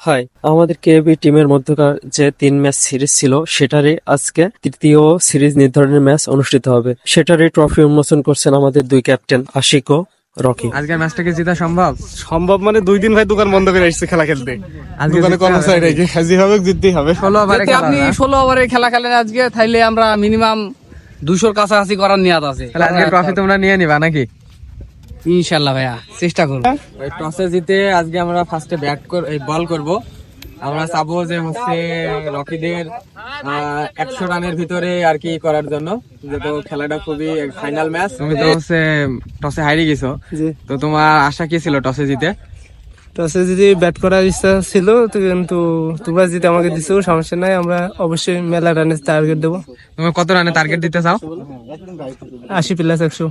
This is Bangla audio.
হাই, আমাদের কেবি টিমের মধ্যকার যে 3 ম্যাচ সিরিজ ছিল সেটারই আজকে তৃতীয় সিরিজ নির্ধারণের ম্যাচ অনুষ্ঠিত হবে। সেটারই ট্রফি উন্মোচন করছেন আমাদের দুই ক্যাপ্টেন আশিক ও রকি। আজকের ম্যাচটা কি জেতা সম্ভব? সম্ভব মানে 2 দিন ভাই দোকান বন্ধ করে আসছে খেলা খেলতে। আজকে দোকানে জিততে কর্মচারী হবে রেখে যেভাবে জিততেই হবে। 16 ওভারে খেলা আপনি না? 16 ওভারের খেলা খেলেন আজকে, তাইলে আমরা মিনিমাম 200-র কাছাকাছি করার নিয়াত আছে। তাহলে আজকে ট্রফি তোমরা নিয়ে নিবা নাকি? ইনশাআল্লাহ ভাইয়া চেষ্টা করব। ওই টসে জিতে আজকে আমরা ফার্স্টে বল করব। আমরা চাবো যে হচ্ছে রকিদের 100 রানের ভিতরে আর কি করার জন্য, যেহেতু খেলাটা খুবই ফাইনাল ম্যাচ। তুমি তো হচ্ছে টসে হারিয়ে গেছো, তো তোমার আশা কি ছিল টসে জিতে? টসে যদি ব্যাট করার ইচ্ছা ছিল তো, কিন্তু তোমরা যদি আমাকে দিছো সমস্যা নাই, আমরা অবশ্যই মেলা রানের টার্গেট দেবো। তুমি কত রানে টার্গেট দিতে চাও? 80+100।